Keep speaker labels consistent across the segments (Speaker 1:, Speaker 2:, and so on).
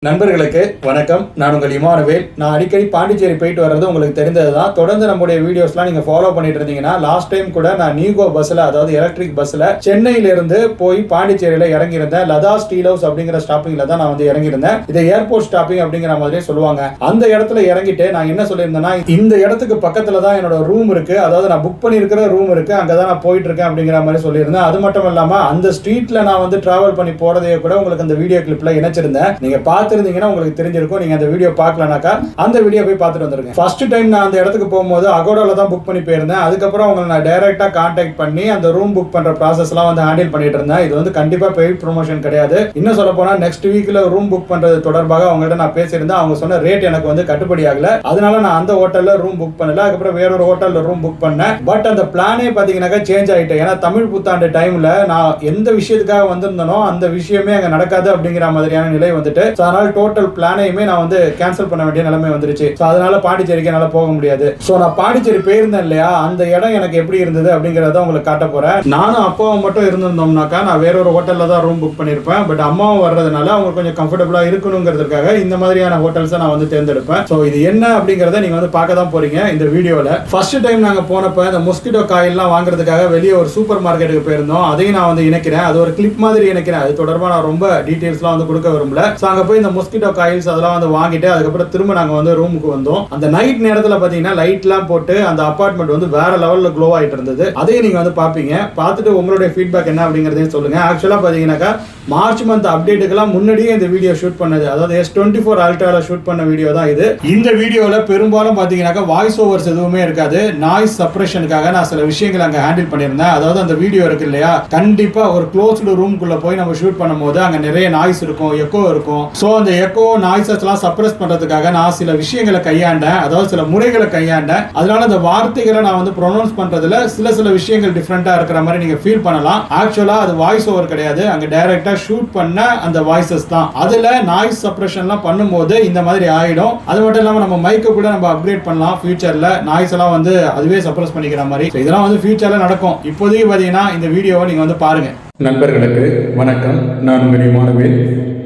Speaker 1: நண்பர்களுக்கு வணக்கம். நான் உங்கள் இமானுவேல். நான் அடிக்கடி பாண்டிச்சேரி போயிட்டு வர்றது உங்களுக்கு தெரிந்தது தான். தொடர்ந்து நம்முடைய வீடியோஸ்லாம் நீங்கள் ஃபாலோ பண்ணிட்டு இருந்தீங்கன்னா, லாஸ்ட் டைம் கூட நான் நியூகோ பஸ்ஸில், அதாவது எலக்ட்ரிக் பஸ்ஸில் சென்னையிலிருந்து போய் பாண்டிச்சேரியில் இறங்கியிருந்தேன். லதா ஸ்டீல் ஹவுஸ் அப்படிங்கிற ஸ்டாப்பிங்கில் தான் நான் வந்து இறங்கியிருந்தேன். இதை ஏர்போர்ட் ஸ்டாப்பிங் அப்படிங்கிற மாதிரியே சொல்லுவாங்க. அந்த இடத்துல இறங்கிட்டு நான் என்ன சொல்லியிருந்தேன்னா, இந்த இடத்துக்கு பக்கத்தில் தான் என்னோட ரூம் இருக்கு, அதாவது நான் புக் பண்ணியிருக்கிற ரூம் இருக்கு, அங்கே தான் நான் போயிட்டு இருக்கேன் அப்படிங்கிற மாதிரி சொல்லியிருந்தேன். அது மட்டும் இல்லாமல் அந்த ஸ்ட்ரீட்டில் நான் வந்து டிராவல் பண்ணி போறதையே கூட உங்களுக்கு அந்த வீடியோ கிளிப்பில் இணைச்சிருந்தேன். நீங்கள் பார்த்துருந்தீங்கன்னா உங்களுக்கு தெரிஞ்சிருக்கும். நீங்க அந்த வீடியோ பார்க்கலனாக்கா அந்த வீடியோ போய் பார்த்துட்டு வந்துருங்க. ஃபர்ஸ்ட் டைம் நான் அந்த இடத்துக்கு போகும்போது அகோடால தான் புக் பண்ணி போயிருந்தேன். அதுக்கப்புறம் உங்களை நான் டைரக்டா கான்டாக்ட் பண்ணி அந்த ரூம் புக் பண்ற ப்ராசஸ்லாம் வந்து ஹேண்டில் பண்ணிட்டு இருந்தேன். இது வந்து கண்டிப்பா பெய்ட் ப்ரொமோஷன் கிடையாது. இன்னும் சொல்ல போனா நெக்ஸ்ட் வீக்ல ரூம் புக் பண்றது தொடர்பாக அவங்கள்ட்ட நான் பேசியிருந்தேன். அவங்க சொன்ன ரேட் எனக்கு வந்து கட்டுப்படி ஆகல. அதனால நான் அந்த ஹோட்டல்ல ரூம் புக் பண்ணல. அதுக்கப்புறம் வேற ஒரு ஹோட்டல்ல ரூம் புக் பண்ணேன். பட் அந்த பிளானே பாத்தீங்கன்னாக்கா சேஞ்ச் ஆயிட்டு. ஏன்னா தமிழ் புத்தாண்டு டைம்ல நான் எந்த விஷயத்துக்காக வந்திருந்தனோ அந்த விஷயமே அங்க நடக்காது அப்படிங்கிற மாதிரியான நிலை வந்துட்டு. அதனால டோட்டல் பிளானையுமே நான் வந்து கேன்சல் பண்ண வேண்டிய நிலைமை வந்துருச்சு. அதனால பாண்டிச்சேரிக்கு என்னால போக முடியாது. நான் பாண்டிச்சேரி போயிருந்தேன் இல்லையா, அந்த இடம் எனக்கு எப்படி இருந்தது அப்படிங்கறத உங்களுக்கு காட்ட போறேன். நானும் அப்பாவும் மட்டும் இருந்திருந்தோம்னாக்கா நான் வேற ஒரு ஹோட்டல்ல தான் ரூம் புக் பண்ணிருப்பேன். பட் அம்மாவும் வர்றதுனால அவங்க கொஞ்சம் கம்ஃபர்டபுளா இருக்கணுங்கிறதுக்காக இந்த மாதிரியான ஹோட்டல்ஸ் நான் வந்து தேர்ந்தெடுப்பேன். இது என்ன அப்படிங்கறத நீங்க வந்து பார்க்க தான் போறீங்க இந்த வீடியோல. ஃபர்ஸ்ட் டைம் நாங்க போனப்ப இந்த மொஸ்கிட்டோ காயில்லாம் வாங்குறதுக்காக வெளியே ஒரு சூப்பர் மார்க்கெட்டுக்கு போயிருந்தோம். அதையும் நான் வந்து இணைக்கிறேன். அது ஒரு கிளிப் மாதிரி இணைக்கிறேன். அது தொடர்பா நான் ரொம்ப டீடைல்ஸ்லாம் வந்து கொடுக்க விரும்பல. அங்க போய் இந்த மொஸ்கிட்டோ காயில்ஸ் அதெல்லாம் வந்து வாங்கிட்டு அதுக்கப்புறம் திரும்ப நாங்க வந்து ரூமுக்கு வந்தோம். அந்த நைட் நேரத்துல பாத்தீங்கன்னா லைட்லாம் போட்டு அந்த அபார்ட்மெண்ட் வந்து வேற லெவல்ல க்ளோ ஆயிட்டு இருந்தது. அதையும் நீங்க வந்து பாப்பீங்க. பார்த்துட்டு உங்களுடைய ஃபீட்பேக் என்ன அப்படிங்கறதையும் சொல்லுங்க. ஆக்சுவலா பாத்தீங்கன்னாக்கா மார்ச் மந்த் அப்டேட்டுக்கெல்லாம் முன்னாடியே இந்த வீடியோ ஷூட் பண்ணது, அதாவது S24 அல்ட்ரால ஷூட் பண்ண வீடியோ தான் இது. இந்த வீடியோல பெரும்பாலும் பாத்தீங்கன்னாக்கா வாய்ஸ் ஓவர்ஸ் எதுவுமே இருக்காது. நாய்ஸ் சப்ரஷனுக்காக நான் சில விஷயங்கள் அங்க ஹேண்டில் பண்ணியிருந்தேன். அதாவது அந்த வீடியோ இருக்கு இல்லையா, கண்டிப்பா ஒரு க்ளோஸ்டு ரூம்குள்ள போய் நம்ம ஷூட் பண்ணும்போது அங்க நிறைய நாய்ஸ் இருக்கும், எக்கோ இருக்கும். சோ அந்த எக்கோ நாய்ஸஸ் எல்லாம் சப்ரஸ் பண்றதுக்காக நான் சில விஷயங்களை கையாண்டேன், அதாவது சில முறைகளை கையாண்டேன். அதனால அந்த வார்த்தைகளை நான் வந்து ப்ரொனவுன்ஸ் பண்றதுல சில விஷயங்கள் டிஃபரெண்டா இருக்கிற மாதிரி நீங்க ஃபீல் பண்ணலாம். ஆக்சுவலா அது வாய்ஸ் ஓவர் கிடையாது, அங்க டைரக்டா ஷூட் பண்ண அந்த வாய்ஸஸ் தான். அதுல நாய்ஸ் சப்ரஷன்லாம் பண்ணும்போது இந்த மாதிரி ஆயிடும். அது மட்டும் இல்லாம நம்ம மைக்கை கூட நம்ம அப்கிரேட் பண்ணலாம் ஃபியூச்சர்ல, நாய்ஸ் எல்லாம் வந்து அதுவே சப்ரஸ் பண்ணிக்கிற மாதிரி. இதெல்லாம் வந்து ஃபியூச்சர்ல நடக்கும். இப்போதைக்கு பாத்தீங்கன்னா இந்த வீடியோவை நீங்க வந்து பாருங்க. நண்பர்களுக்கு வணக்கம். நான் உங்கள் இமானுவேல்.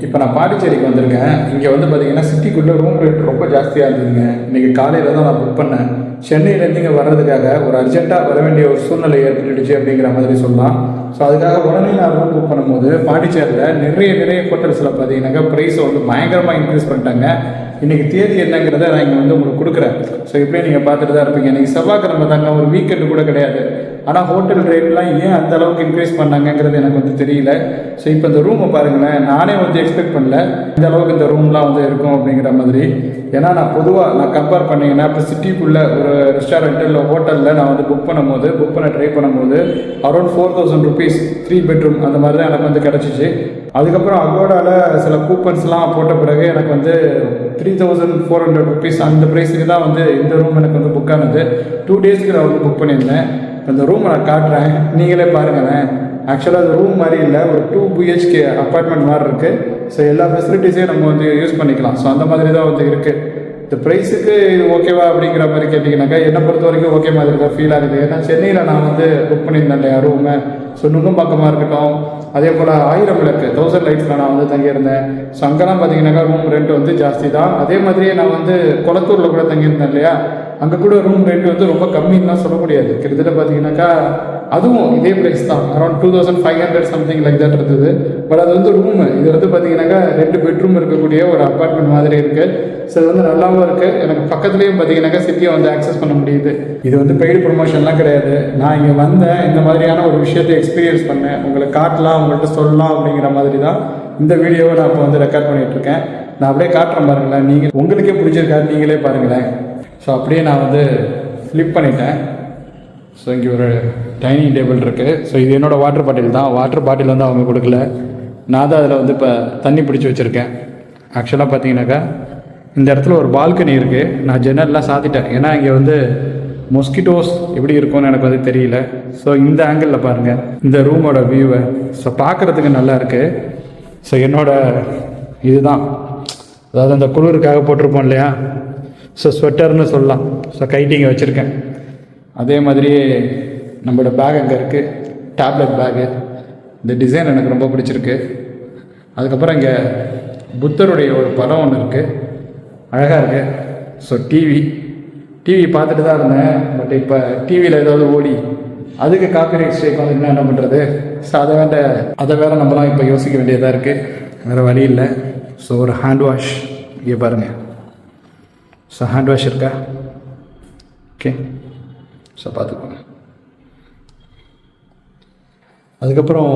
Speaker 1: இப்போ நான் பாண்டிச்சேரிக்கு வந்திருக்கேன். இங்கே வந்து பார்த்தீங்கன்னா சிட்டிக்குள்ளே ரூம் ரேட் ரொம்ப ஜாஸ்தியாக இருந்ததுங்க. இன்றைக்கி காலையில் தான் நான் புக் பண்ணேன். சென்னையிலேருந்து இங்கே வர்றதுக்காக ஒரு அர்ஜென்ட்டாக வர வேண்டிய ஒரு சூழ்நிலை ஏற்பட்டுடுச்சு அப்படிங்கிற மாதிரி சொல்லலாம். அதுக்காக உடனே நான் ரூம் புக் பண்ணும்போது பாண்டிச்சேரியில் நிறைய ஹோட்டல்ஸில் பார்த்தீங்கன்னாக்கா ப்ரைஸை வந்து பயங்கரமாக இன்க்ரீஸ் பண்ணிட்டாங்க. இன்றைக்கி தேதி என்னங்கிறத நான் இங்கே வந்து உங்களுக்கு கொடுக்குறேன். இப்படியே நீங்கள் பார்த்துட்டு தான் இருப்பீங்க. இன்றைக்கி செவ்வாய்க்கிழமை தாங்க, ஒரு வீக்கெண்டு கூட கிடையாது. ஆனால் ஹோட்டல் ரேட்லாம் ஏன் அந்த அளவுக்கு இன்க்ரீஸ் பண்ணாங்கிறது எனக்கு வந்து தெரியல. இப்போ இந்த ரூமை பாருங்களேன், நானே வந்து எக்ஸ்பெக்ட் பண்ணல இந்த அளவுக்கு இந்த ரூம்லாம் வந்து இருக்கும் அப்படிங்கிற மாதிரி. ஏன்னா நான் கம்பேர் பண்ணிங்கன்னா இப்போ சிட்டிக்குள்ளே ஒரு ரெஸ்டாரண்ட் இல்லை ஹோட்டலில் நான் வந்து புக் பண்ண ட்ரை பண்ணும்போது அரௌண்ட் 4000 rupees 3 bedroom அந்த மாதிரி தான் எனக்கு வந்து கிடச்சிச்சு. அதுக்கப்புறம் அகோடால சில கூப்பன்ஸ்லாம் போட்ட பிறகு எனக்கு வந்து 3400 rupees அந்த ப்ரைஸுக்கு தான் வந்து இந்த ரூம் எனக்கு வந்து புக் ஆனது. 2 daysக்கு நான் வந்து புக் பண்ணியிருந்தேன். இந்த ரூமை நான் காட்டுறேன், நீங்களே பாருங்களேன். ஆக்சுவலாக அது ரூம் மாதிரி இல்லை, ஒரு 2 BHK அப்பார்ட்மெண்ட் மாதிரி இருக்குது. எல்லா ஃபெசிலிட்டிஸையும் நம்ம வந்து யூஸ் பண்ணிக்கலாம். அந்த மாதிரி தான் வந்து இருக்குது. இந்த ப்ரைஸுக்கு இது ஓகேவா அப்படிங்கிற மாதிரி கேட்டிங்கனாக்கா என்னை பொறுத்த வரைக்கும் ஓகே மாதிரி தான் ஃபீல் ஆகுது. ஏன்னா சென்னையில் நான் வந்து புக் பண்ணியிருந்தேன் இல்லையா ரூமை. நுங்கம்பாக்கமாக இருக்கட்டும், அதே போல் 1000 விளக்கு 1000 லைட்ஸில் நான் வந்து தங்கியிருந்தேன். அங்கெல்லாம் பார்த்தீங்கன்னாக்கா ரூம் ரெண்ட் வந்து ஜாஸ்தி தான். அதே மாதிரியே நான் வந்து கொளத்தூரில் கூட தங்கியிருந்தேன் இல்லையா, அங்கே கூட ரூம் ரெண்ட் வந்து ரொம்ப கம்மின்னு தான் சொல்ல முடியாது. கிட்டத்தட்ட பார்த்தீங்கன்னாக்கா அதுவும் இதே ப்ரைஸ் தான், அரௌண்ட் 2500 சம்திங் லைக் தட் இருந்தது. பட் அது வந்து ரூமு, இது வந்து பார்த்தீங்கன்னாக்கா 2 bedroom இருக்கக்கூடிய ஒரு அப்பார்ட்மெண்ட் மாதிரி இருக்குது. இது வந்து நல்லாவும் இருக்குது. எனக்கு பக்கத்துலேயும் பார்த்தீங்கன்னாக்கா சிட்டியை வந்து ஆக்சஸ் பண்ண முடியுது. இது வந்து பெய்டு ப்ரொமோஷன்லாம் கிடையாது. நான் இங்கே வந்தேன், இந்த மாதிரியான ஒரு விஷயத்தை எக்ஸ்பீரியன்ஸ் பண்ணேன், உங்களுக்கு காட்டலாம், உங்கள்கிட்ட சொல்லலாம் அப்படிங்கிற மாதிரி தான் இந்த வீடியோவை நான் இப்போ வந்து ரெக்கார்ட் பண்ணிகிட்ருக்கேன். நான் அப்படியே காட்டுறேன் பாருங்களேன், நீங்கள் உங்களுக்கே பிடிச்சிருக்காரு, நீங்களே பாருங்களேன். அப்படியே நான் வந்து ஃப்ளிப் பண்ணிட்டேன். இங்கே ஒரு டைனிங் டேபிள் இருக்குது. இது என்னோடய வாட்டர் பாட்டில் தான். வாட்டர் பாட்டில் வந்து அவங்க கொடுக்கல, நான் தான் அதில் வந்து இப்போ தண்ணி பிடிச்சி வச்சுருக்கேன். ஆக்சுவலாக பார்த்தீங்கன்னாக்கா இந்த இடத்துல ஒரு பால்கனி இருக்குது. நான் ஜன்னல்லாம் சாத்திட்டேன், ஏன்னா இங்கே வந்து மொஸ்கிட்டோஸ் எப்படி இருக்கும்னு எனக்கு வந்து தெரியல. இந்த ஆங்கிளில் பாருங்கள் இந்த ரூமோட வியூவை. பார்க்குறதுக்கு நல்லா இருக்குது. என்னோட இதுதான், அதாவது அந்த குளிருக்காக போட்டிருப்போம் இல்லையா, ஸ்வெட்டர்னு சொல்லலாம். கைட்டிங்க வச்சுருக்கேன். அதே மாதிரியே நம்மளோட பேக் அங்கே இருக்குது, டேப்லெட் பேக்கு. இந்த டிசைன் எனக்கு ரொம்ப பிடிச்சிருக்கு. அதுக்கப்புறம் இங்கே புத்தருடைய ஒரு படம் ஒன்று இருக்குது, அழகாக இருக்குது. ஸோ டிவி பார்த்துட்டு தான் இருந்தேன். பட் இப்போ டிவியில் ஏதாவது ஓடி அதுக்கு காப்பிரைட் ஸ்ட்ரைக் வந்துட்டுனா என்ன பண்ணுறது? ஸோ அதை வேறு நம்மலாம் இப்போ யோசிக்க வேண்டியதாக இருக்குது, வேறு வழி இல்லை. ஸோ ஒரு ஹேண்ட் வாஷ் இங்கே பாருங்கள். ஸோ ஹேண்ட் வாஷ் இருக்கா? ஓகே, ஸோ பார்த்துக்கோங்க. அதுக்கப்புறம்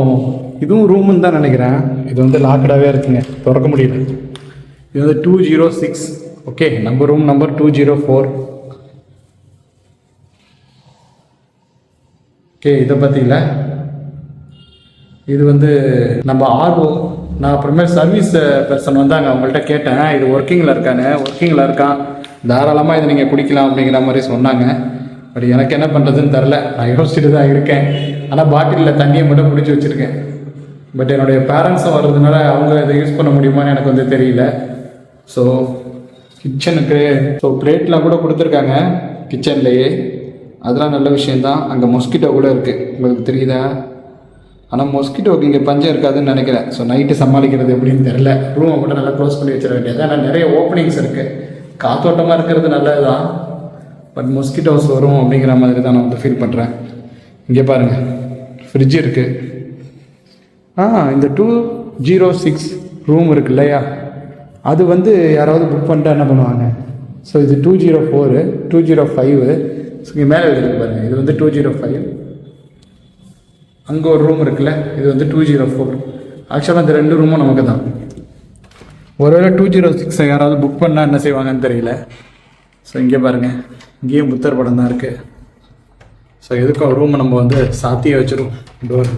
Speaker 1: இதுவும் ரூமுன்னு தான் நினைக்கிறேன். இது வந்து லாக்கடாகவே இருக்குங்க, திறக்க முடியல. இது வந்து 206. ஓகே, நம்ம ரூம் நம்பர் 204. ஓகே, இதை பற்றியில் இது வந்து நம்ம ஆர்ஓ. நான் அப்புறமே சர்வீஸ் பர்சன் வந்தாங்க, அவங்கள்ட்ட கேட்டேன் இது ஒர்க்கிங்கில் இருக்கான், தாராளமாக இதை நீங்கள் குடிக்கலாம் அப்படிங்கிற மாதிரி சொன்னாங்க. பட் எனக்கு என்ன பண்ணுறதுன்னு தெரில, நான் யோசிச்சுட்டு தான் இருக்கேன். ஆனால் பாட்டிலில் தண்ணியை மட்டும் பிடிச்சி வச்சுருக்கேன். பட் என்னுடைய பேரண்ட்ஸும் வர்றதுனால அவங்க இதை யூஸ் பண்ண முடியுமான்னு எனக்கு வந்து தெரியல. ஸோ கிச்சனுக்கு பிளேட்லாம் கூட கொடுத்துருக்காங்க கிச்சன்லேயே, அதெல்லாம் நல்ல விஷயந்தான். அங்கே மொஸ்கிட்டோ கூட இருக்குது, உங்களுக்கு தெரியுதா? ஆனால் மொஸ்கிட்டோக்கு இங்கே பஞ்சம் இருக்காதுன்னு நினைக்கிறேன். ஸோ நைட்டு சமாளிக்கிறது எப்படின்னு தெரில. ரூமை மட்டும் நல்லா க்ளோஸ் பண்ணி வச்சிட வேண்டியது. ஆனால் நிறைய ஓப்பனிங்ஸ் இருக்குது, காத்தோட்டமாக இருக்கிறது நல்லது தான். பட் மொஸ்கிட்டோஸ் வரும் அப்படிங்கிற மாதிரி தான் நான் வந்து ஃபீல் பண்ணுறேன். இங்கே பாருங்கள், ஃப்ரிட்ஜ் இருக்குது. இந்த 206 ரூம் இருக்குது இல்லையா, அது வந்து யாராவது புக் பண்ணிட்டா என்ன பண்ணுவாங்க? ஸோ இது 204, 205. ஸோ இங்கே மேலே எழுதிருக்கு பாருங்கள், இது வந்து 205. அங்கே ஒரு ரூம் இருக்குல்ல, இது வந்து 204. ஆக்சுவலாக இந்த 2 ரூமும் நமக்கு தான். ஒருவேளை 206 யாராவது புக் பண்ணால் என்ன செய்வாங்கன்னு தெரியல. ஸோ இங்கே பாருங்கள், இங்கேயும் புத்தர் படம் தான் இருக்குது. ஸோ எதுக்கும் ரூமை நம்ம வந்து சாத்தியே வச்சிடும் டோர்.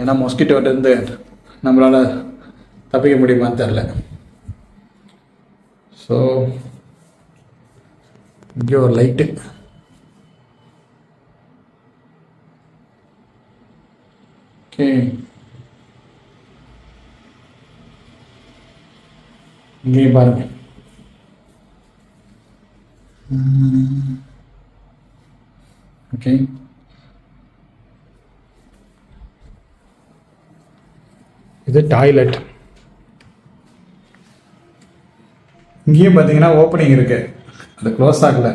Speaker 1: ஏன்னா மொஸ்கிட்டோட்டேருந்து நம்மளால் தப்பிக்க முடியுமான்னு தெரில. ஸோ இங்கே ஒரு லைட்டு. ஓகே, இங்கேயும் பாருங்கள். ஓகே, இது டாய்லெட். இங்கேயும் பார்த்தீங்கன்னா ஓப்பனிங் இருக்குது, அது க்ளோஸ் ஆகலை.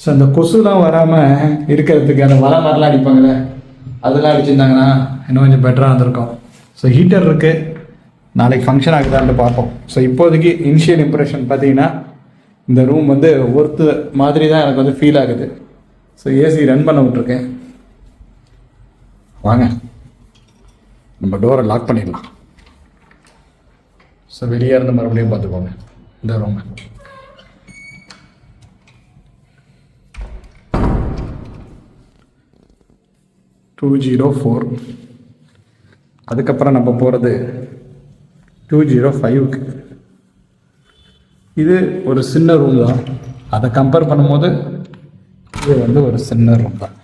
Speaker 1: ஸோ அந்த கொசுலாம் வராமல் இருக்கிறதுக்கு அந்த வலை மாதிரிலாம் அடிப்பாங்களே, அதெல்லாம் அடிச்சிருந்தாங்கன்னா இன்னும் கொஞ்சம் பெட்டராக இருந்திருக்கும். ஸோ ஹீட்டர் இருக்குது, நாளைக்கு ஃபங்க்ஷன் ஆகுதான்னு பார்ப்போம். ஸோ இப்போதைக்கு இனிஷியல் இம்ப்ரெஷன் பார்த்தீங்கன்னா இந்த ரூம் வந்து ஒர்த்து மாதிரி தான் எனக்கு வந்து ஃபீல் ஆகுது. ஸோ ஏசி ரன் பண்ண விட்ருக்கேன். வாங்க நம்ம டோரை லாக் பண்ணிடலாம். ஸோ வெளியே இருந்து மறுபடியும் பார்த்துக்கோங்க இந்த ரூம். $204. அதுக்கப்புறம் நம்ம போகிறது 205க்கு. இது ஒரு சின்ன ரூம் தான், அதை கம்பேர் பண்ணும்போது இது வந்து ஒரு சின்ன ரூம் தான்.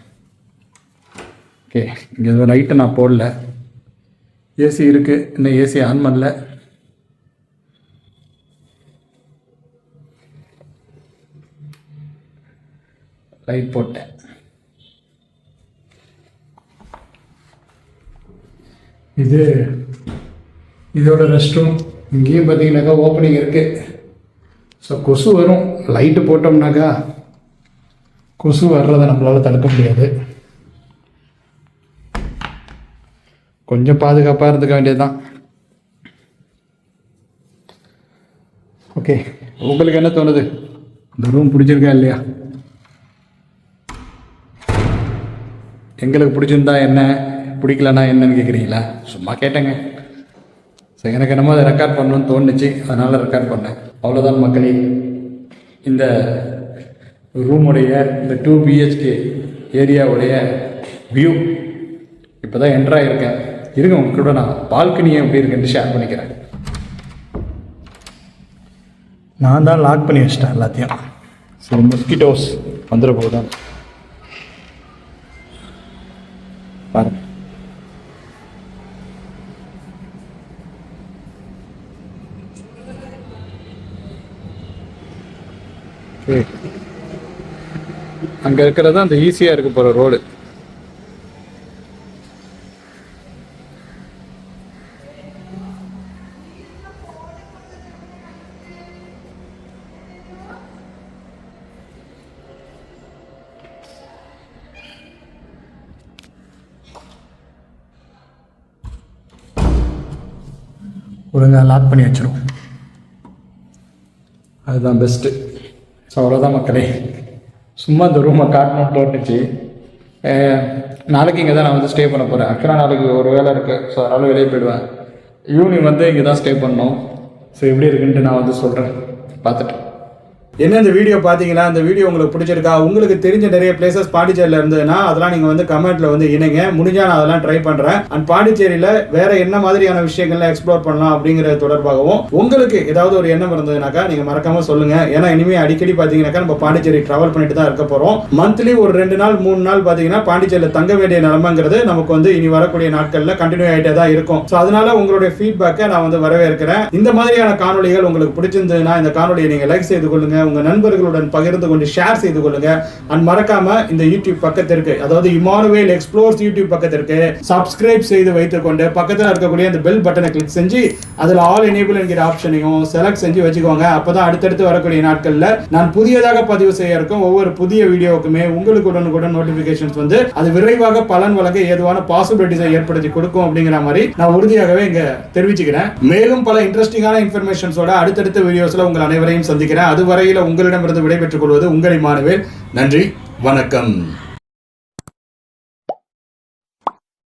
Speaker 1: ஓகே, இங்கே எதுவும் லைட்டு நான் போடல. ஏசி இருக்குது, இன்னும் ஏசி ஆன் பண்ணல. லைட் போட்டேன். இதோட ரெஸ்ட் ரூம். இங்கேயும் பார்த்தீங்கன்னாக்கா ஓப்பனிங் இருக்குது. ஸோ கொசு வரும், லைட்டு போட்டோம்னாக்கா கொசு வர்றதை நம்மளால் தடுக்க முடியாது. கொஞ்சம் பாதுகாப்பாக இருந்துக்க வேண்டியது தான். ஓகே, உங்களுக்கு என்ன தோணுது? இந்த ரூம் பிடிச்சிருக்கா இல்லையா? எங்களுக்கு பிடிச்சிருந்தா என்ன, பிடிக்கலன்னா என்னன்னு கேட்குறீங்களா? சும்மா கேட்டேங்க. ஸோ எனக்கு என்னமோ அதை ரெக்கார்ட் பண்ணணும்னு தோணுச்சு, அதனால் ரெக்கார்ட் பண்ணேன். அவ்வளோதான் மக்களே. இந்த ரூமுடைய இந்த 2 BHK ஏரியாவுடைய வியூ இப்போ தான் என்ட்ராகிருக்கேன். இருங்க, உங்க கூட நான் பால்கனியை எப்படி இருக்குன்னு ஷேர் பண்ணிக்கிறேன். நான் தான் லாக் பண்ணி வச்சிட்டேன் எல்லாத்தையும். ஸோ மொஸ்கிட்டோஸ் வந்துட போகுதான் பாருங்க. அங்கே இருக்கிறது அந்த ஈஸியாக இருக்க போகிற ரோடு. ஒழுங்காக லாக் பண்ணி வச்சிடும். அதுதான் பெஸ்ட்டு. ஸோ அவ்வளோதான் மக்களே, சும்மா இந்த ரூமை காட்டணும்னு தோணுச்சு. நாளைக்கு இங்கே தான் நான் வந்து ஸ்டே பண்ண போகிறேன். ஆக்சுவலாக நாளைக்கு ஒரு வேலை இருக்குது, ஸோ அதனால் வெளியே போயிடுவேன். ஈவினிங் வந்து இங்கே தான் ஸ்டே பண்ணணும். ஸோ எப்படி இருக்குன்ட்டு நான் வந்து சொல்கிறேன் பார்த்துட்டு. என்ன இந்த வீடியோ பார்த்தீங்கன்னா, இந்த வீடியோ உங்களுக்கு பிடிச்சிருக்கா? உங்களுக்கு தெரிஞ்ச நிறைய பிளேசஸ் பாண்டிச்சேரியில் இருந்ததுன்னா அதெல்லாம் நீங்கள் வந்து கமெண்ட்டில் வந்து இணைங்க. முடிஞ்சா நான் அதெல்லாம் ட்ரை பண்ணுறேன். அண்ட் பாண்டிச்சேரியில் வேற என்ன மாதிரியான விஷயங்கள்லாம் எக்ஸ்ப்ளோர் பண்ணலாம் அப்படிங்கிறது தொடர்பாகவும் உங்களுக்கு ஏதாவது ஒரு எண்ணம் இருந்ததுனாக்கா நீங்கள் மறக்காம சொல்லுங்கள். ஏன்னா இனிமேல் அடிக்கடி பார்த்தீங்கன்னாக்கா நம்ம பாண்டிச்சேரி ட்ராவல் பண்ணிட்டு தான் இருக்க போகிறோம். மந்த்லி ஒரு 2 நாள் 3 நாள் பார்த்தீங்கன்னா பாண்டிச்சேரியில் தங்க வேண்டிய நிலைமைங்கிறது நமக்கு வந்து இனி வரக்கூடிய நாட்களில் கண்டினியூ ஆகிட்டே தான் இருக்கும். ஸோ அதனால உங்களுடைய ஃபீட்பேக்கை நான் வந்து வரவேற்கிறேன். இந்த மாதிரியான காணொலிகள் உங்களுக்கு பிடிச்சிருந்ததுன்னா இந்த காணொலியை நீங்கள் லைக் செய்து கொள்ளுங்க, உங்க நண்பர்களுடன் பகிர்ந்து கொண்டு ஷேர் செய்து கொள்ளுங்க. அண்ட் மறக்காம இந்த யூடியூப் பக்கத்திற்கு, அதாவது இமானுவேல் எக்ஸ்ப்ளோர்ஸ் யூடியூப் பக்கத்திற்கு சப்ஸ்கிரைப் செய்து வைத்துக் கொண்டு பக்கத்தில் இருக்கக்கூடிய அந்த பெல் பட்டனை கிளிக் செஞ்சு அதில் ஆல் எனேபிள் என்கிற ஆப்ஷனையும் செலக்ட் செஞ்சு வச்சுக்கோங்க. அப்பதான் அடுத்தடுத்து வரக்கூடிய நாட்கள்ல நான் புதியதாக பதிவு செய்ய இருக்கும் ஒவ்வொரு புதிய வீடியோவுக்குமே உங்களுக்கு உடனுக்குடன் நோட்டிபிகேஷன்ஸ் வந்து அது விரைவாக பலன் வழங்க ஏதுவான பாசிபிலிட்டிஸை ஏற்படுத்தி கொடுக்கும் அப்படிங்கிற மாதிரி நான் உறுதியாகவே இங்க தெரிவிச்சுக்கிறேன். மேலும் பல இன்ட்ரெஸ்டிங்கான இன்ஃபர்மேஷன்ஸோட அடுத்தடுத்த வீடியோஸ்ல உங்கள் அனைவரையும் சந்திக்கிறேன். அதுவரையில உங்களிடமிருந்து விடைபெற்றுக் கொள்வது உங்கள் இமானுவேல். நன்றி, வணக்கம்.